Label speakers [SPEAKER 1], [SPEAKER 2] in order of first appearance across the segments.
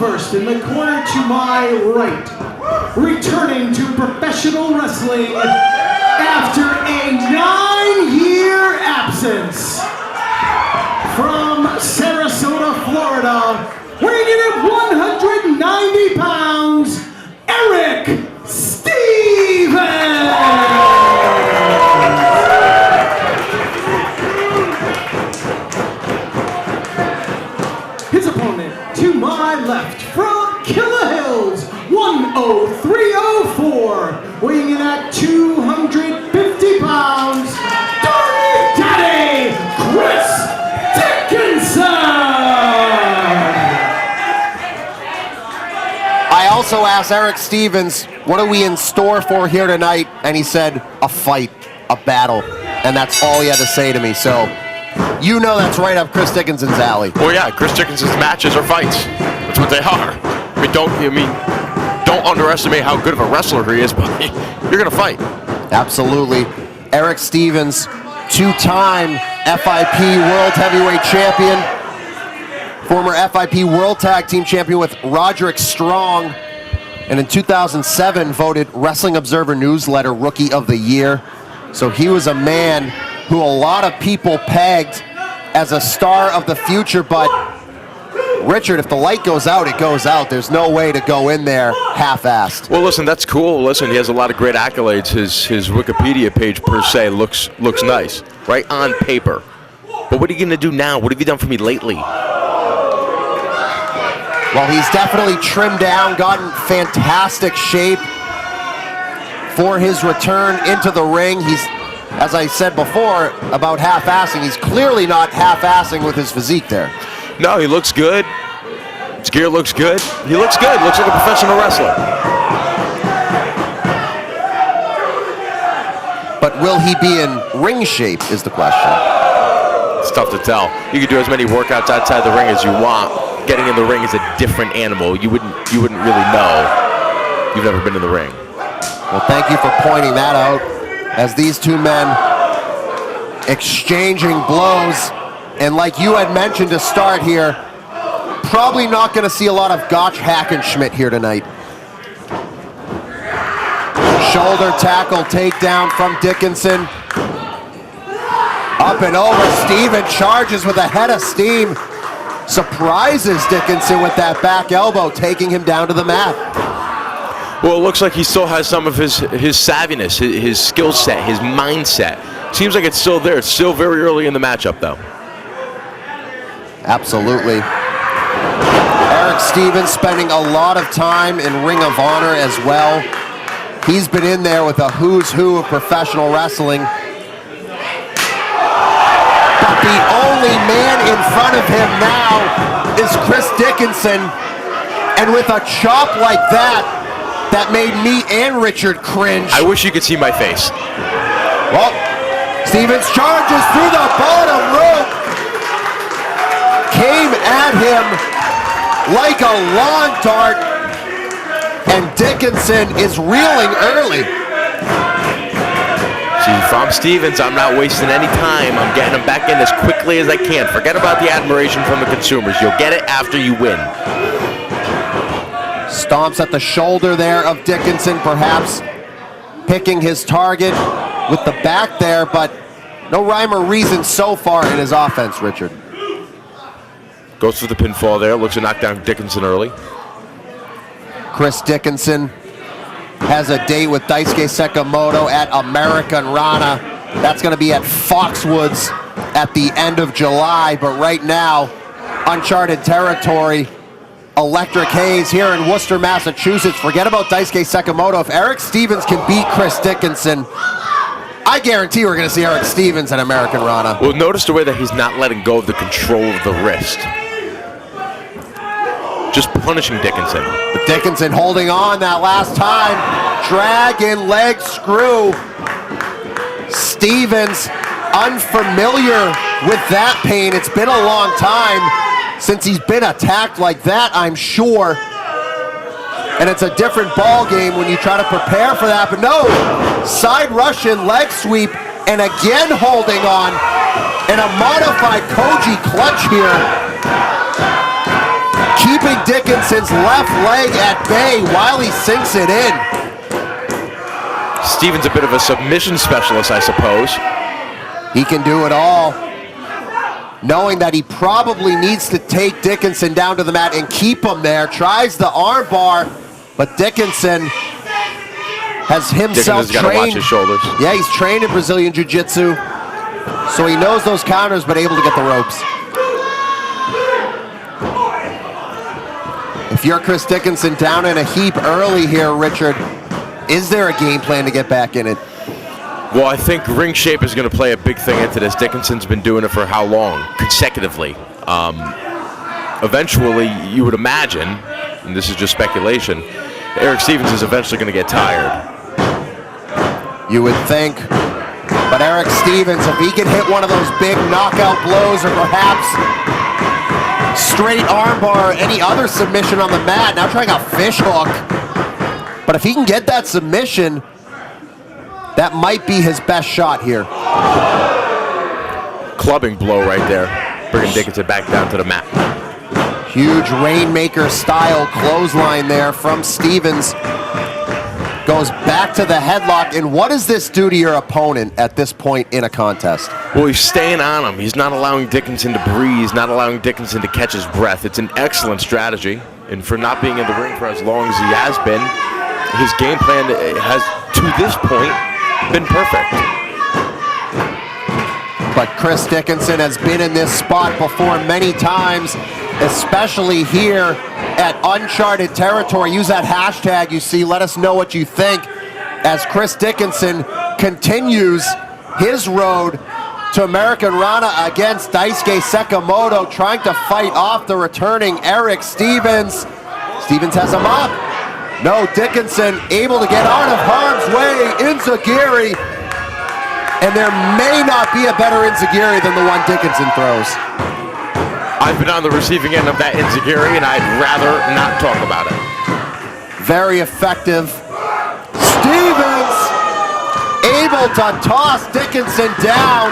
[SPEAKER 1] first, in the corner to my right, returning to professional wrestling after a 9-year absence, from Sarasota, Florida, weighing in at 190 pounds, Erick Stevens! His opponent to my left, from Killer Hills, 10304, weighing in at 250 pounds, Dirty Daddy, Chris Dickinson!
[SPEAKER 2] I also asked Erick Stevens, what are we in store for here tonight? And he said, a fight, a battle. And that's all he had to say to me. So, you know that's right up Chris Dickinson's alley.
[SPEAKER 3] Well, yeah, Chris Dickinson's matches are fights. That's what they are. Don't underestimate how good of a wrestler he is, but you're going to fight.
[SPEAKER 2] Absolutely. Erick Stevens, two-time FIP World Heavyweight Champion, former FIP World Tag Team Champion with Roderick Strong, and in 2007 voted Wrestling Observer Newsletter Rookie of the Year. So he was a man who a lot of people pegged as a star of the future, but Richard, if the light goes out, it goes out. There's no way to go in there half-assed.
[SPEAKER 3] Well, listen, that's cool. Listen, he has a lot of great accolades. His Wikipedia page, per se, looks nice, right on paper. But what are you going to do now? What have you done for me lately?
[SPEAKER 2] Well, he's definitely trimmed down, gotten fantastic shape for his return into the ring. He's, as I said before, about half-assing. He's clearly not half-assing with his physique there.
[SPEAKER 3] No, he looks good. His gear looks good. He looks good. Looks like a professional wrestler.
[SPEAKER 2] But will he be in ring shape is the question.
[SPEAKER 3] It's tough to tell. You can do as many workouts outside the ring as you want. Getting in the ring is a different animal. You wouldn't really know. You've never been in the ring.
[SPEAKER 2] Well, thank you for pointing that out, as these two men exchanging blows. And like you had mentioned to start here, probably not going to see a lot of Gotch Hackenschmidt here tonight. Shoulder tackle takedown from Dickinson. Up and over, Steven charges with a head of steam. Surprises Dickinson with that back elbow, taking him down to the mat.
[SPEAKER 3] Well, it looks like he still has some of his savviness, his skill set, his mindset. Seems like it's still there. It's still very early in the matchup, though.
[SPEAKER 2] Absolutely. Erick Stevens spending a lot of time in Ring of Honor as well. He's been in there with a who's who of professional wrestling. But the only man in front of him now is Chris Dickinson. And with a chop like that, that made me and Richard cringe.
[SPEAKER 3] I wish you could see my face.
[SPEAKER 2] Well, Stevens charges through the bottom rope. Came at him like a lawn dart, and Dickinson is reeling early.
[SPEAKER 3] See, if I'm Stevens, I'm not wasting any time. I'm getting him back in as quickly as I can. Forget about the admiration from the consumers. You'll get it after you win.
[SPEAKER 2] Stomps at the shoulder there of Dickinson, perhaps picking his target with the back there, but no rhyme or reason so far in his offense, Richard.
[SPEAKER 3] Goes for the pinfall there, looks to knock down Dickinson early.
[SPEAKER 2] Chris Dickinson has a date with Daisuke Sekimoto at American Rana. That's going to be at Foxwoods at the end of July, but right now, uncharted territory. Electric Haze here in Worcester, Massachusetts. Forget about Daisuke Sekimoto. If Erick Stevens can beat Chris Dickinson, I guarantee we're going to see Erick Stevens at American Rana.
[SPEAKER 3] Well, notice the way that he's not letting go of the control of the wrist. Just punishing Dickinson.
[SPEAKER 2] But Dickinson holding on that last time. Dragon leg screw. Stevens unfamiliar with that pain. It's been a long time since he's been attacked like that, I'm sure. And it's a different ball game when you try to prepare for that. But no, side Russian leg sweep, and again holding on. And a modified Koji clutch here. keeping Dickinson's left leg at bay while he sinks it in.
[SPEAKER 3] Stevens a bit of a submission specialist, I suppose.
[SPEAKER 2] He can do it all, knowing that he probably needs to take Dickinson down to the mat and keep him there. Tries the arm bar, but Dickinson has himself
[SPEAKER 3] Dickinson's got to watch his shoulders.
[SPEAKER 2] Yeah, he's trained in Brazilian Jiu-Jitsu, so he knows those counters, but able to get the ropes. If you're Chris Dickinson down in a heap early here, Richard, is there a game plan to get back in it?
[SPEAKER 3] Well, I think ring shape is going to play a big thing into this. Dickinson's been doing it for how long? Consecutively. Eventually, you would imagine, and this is just speculation, Erick Stevens is eventually going to get tired.
[SPEAKER 2] You would think. But Erick Stevens, if he can hit one of those big knockout blows or perhaps straight armbar or any other submission on the mat, now trying a fish hook. But if he can get that submission, that might be his best shot here.
[SPEAKER 3] Clubbing blow right there, bringing Dickinson back down to the mat.
[SPEAKER 2] Huge Rainmaker style clothesline there from Stevens. Goes back to the headlock, and what does this do to your opponent at this point in a contest?
[SPEAKER 3] Well, he's staying on him. He's not allowing Dickinson to breathe. He's not allowing Dickinson to catch his breath. It's an excellent strategy, and for not being in the ring for as long as he has been, his game plan has, to this point, been perfect.
[SPEAKER 2] But Chris Dickinson has been in this spot before many times, especially here at Uncharted territory. Use that hashtag you see. Let us know what you think as Chris Dickinson continues his road to American Rana against Daisuke Sekimoto, trying to fight off the returning Erick Stevens. Stevens has him up. No, Dickinson able to get out of harm's way. Enziguri. And there may not be a better Enziguri than the one Dickinson throws.
[SPEAKER 3] I've been on the receiving end of that Enziguri, and I'd rather not talk about it.
[SPEAKER 2] Very effective. Stevens able to toss Dickinson down.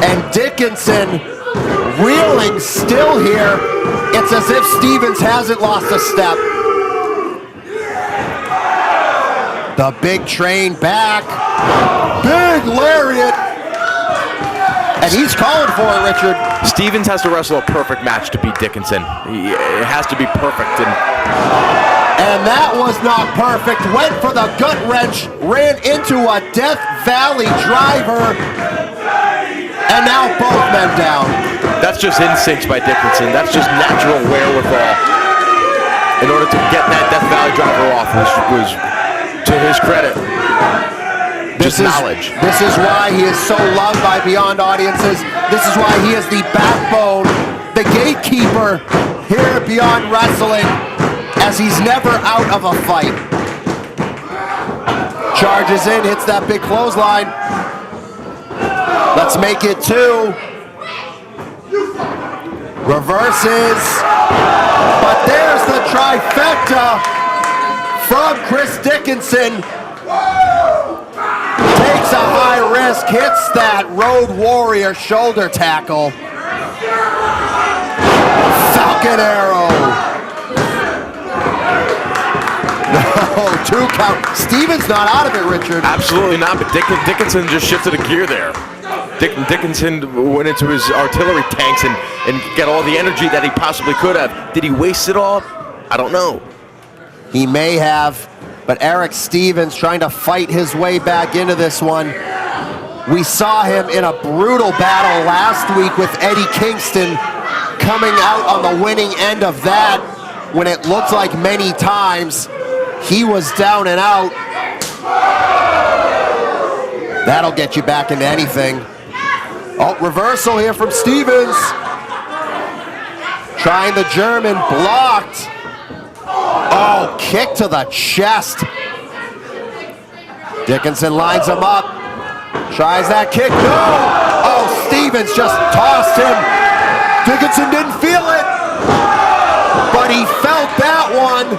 [SPEAKER 2] And Dickinson reeling still here. It's as if Stevens hasn't lost a step. The big train back. Big lariat. And he's calling for it, Richard.
[SPEAKER 3] Stevens has to wrestle a perfect match to beat Dickinson. It has to be perfect.
[SPEAKER 2] And that was not perfect. Went for the gut wrench. Ran into a Death Valley driver. And now both men down.
[SPEAKER 3] That's just instincts by Dickinson. That's just natural wherewithal. In order to get that Death Valley driver off was to his credit. Just knowledge.
[SPEAKER 2] This is why he is so loved by Beyond audiences. This is why he is the backbone, the gatekeeper here at Beyond Wrestling, as he's never out of a fight. Charges in, hits that big clothesline. Let's make it two. Reverses. But there's the trifecta from Chris Dickinson. Takes a high risk, hits that Road Warrior shoulder tackle. Falcon Arrow. No, 2 count. Stevens not out of it, Richard.
[SPEAKER 3] Absolutely not, but Dickinson just shifted a gear there. Dickinson went into his artillery tanks and got all the energy that he possibly could have. Did he waste it all? I don't know.
[SPEAKER 2] He may have. But Erick Stevens trying to fight his way back into this one. We saw him in a brutal battle last week with Eddie Kingston, coming out on the winning end of that when it looked like many times he was down and out. That'll get you back into anything. Oh, reversal here from Stevens. Trying the German, blocked. Oh, kick to the chest. Dickinson lines him up. Tries that kick. No! Oh, Stevens just tossed him. Dickinson didn't feel it, but he felt that one.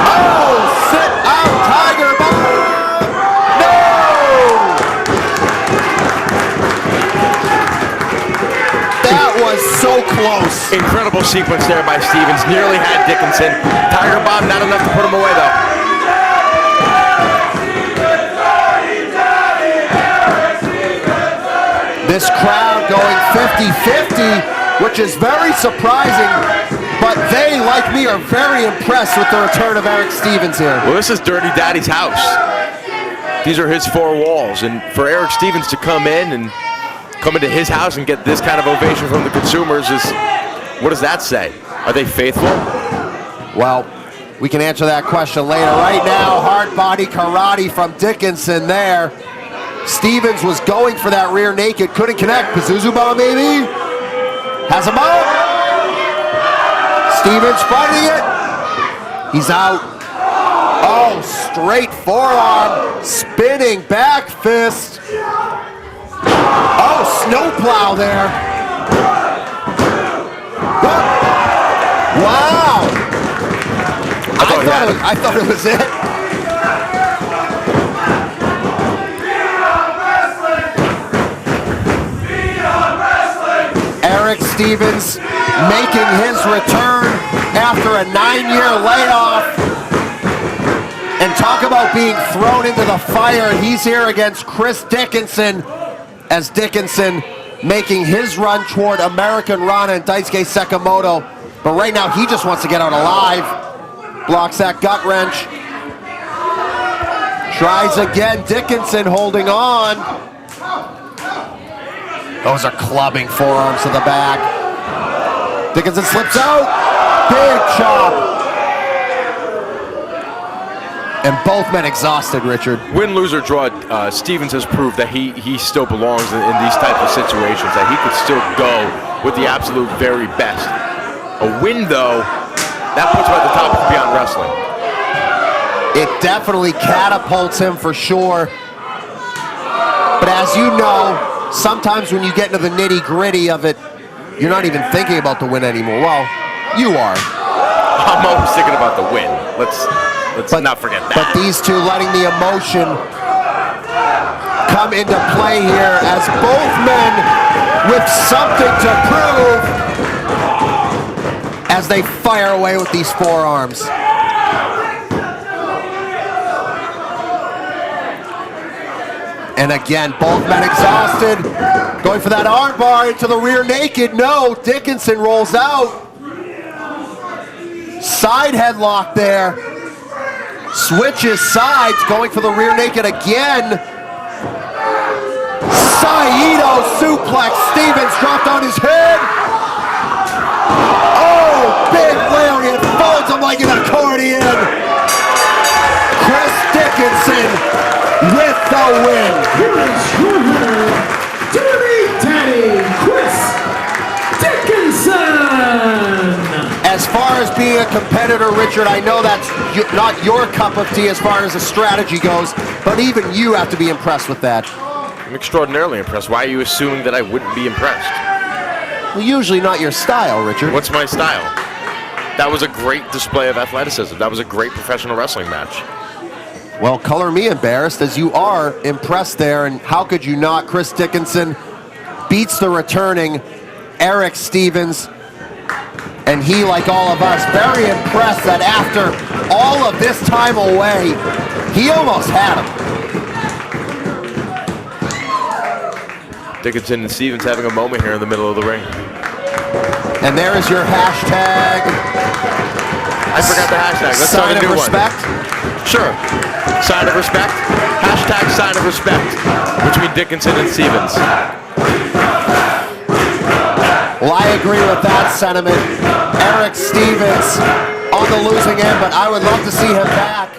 [SPEAKER 2] Oh, sit out, Tiger Bomb. No! That was so close.
[SPEAKER 3] Incredible sequence there by Stevens. Nearly had Dickinson. Tiger Bomb, not enough to put him away, though.
[SPEAKER 2] This crowd going 50-50, which is very surprising, but they, like me, are very impressed with the return of Erick Stevens here.
[SPEAKER 3] Well, this is Dirty Daddy's house. These are his four walls, and for Erick Stevens to come in and come into his house and get this kind of ovation from the consumers is, what does that say? Are they faithful?
[SPEAKER 2] Well, we can answer that question later. Right now, hard body karate from Dickinson there. Stevens was going for that rear naked, couldn't connect. Pazuzu bomb, maybe. Has him out. Stevens fighting it. He's out. Oh, straight forearm, spinning back fist. Oh, snowplow there. Wow. I thought it was it. Erick Stevens making his return after a 9-year layoff. And talk about being thrown into the fire. He's here against Chris Dickinson, as Dickinson making his run toward American Rana and Daisuke Sekimoto. But right now, he just wants to get out alive. Blocks that gut wrench. Tries again, Dickinson holding on. Those are clubbing forearms to the back. Dickinson slips out. Big chop. And both men exhausted, Richard.
[SPEAKER 3] Win, lose, or draw, Stevens has proved that he still belongs in these type of situations, that he could still go with the absolute very best. A win, though, that puts him at the top of Beyond Wrestling.
[SPEAKER 2] It definitely catapults him for sure. But as you know, sometimes when you get into the nitty-gritty of it, you're not even thinking about the win anymore. Well, you are.
[SPEAKER 3] I'm always thinking about the win. Let's not forget that.
[SPEAKER 2] But these two letting the emotion come into play here as both men with something to prove as they fire away with these forearms. And again, both men exhausted. Going for that arm bar into the rear naked. No, Dickinson rolls out. Side headlock there. Switches sides, going for the rear naked again. Saito suplex. Stevens dropped on his head. Oh, big lariat, folds him like an accordion. Chris Dickinson with the win.
[SPEAKER 1] Here is your winner, Dirty Daddy Chris Dickinson.
[SPEAKER 2] As far as being a competitor, Richard, I know that's not your cup of tea as far as the strategy goes, but even you have to be impressed with that.
[SPEAKER 3] I'm extraordinarily impressed. Why are you assuming that I wouldn't be impressed?
[SPEAKER 2] Well, usually not your style, Richard.
[SPEAKER 3] What's my style? That was a great display of athleticism. That was a great professional wrestling match.
[SPEAKER 2] Well, color me embarrassed, as you are impressed there, and how could you not? Chris Dickinson beats the returning Erick Stevens, and he, like all of us, very impressed that after all of this time away, he almost had him.
[SPEAKER 3] Dickinson and Stevens having a moment here in the middle of the ring.
[SPEAKER 2] And there is your hashtag.
[SPEAKER 3] I forgot the hashtag. Let's start a new
[SPEAKER 2] respect.
[SPEAKER 3] One. Sure. Sign of respect. Hashtag sign of respect between Dickinson and Stevens.
[SPEAKER 2] Well, I agree with that sentiment. Erick Stevens on the losing end, but I would love to see him back.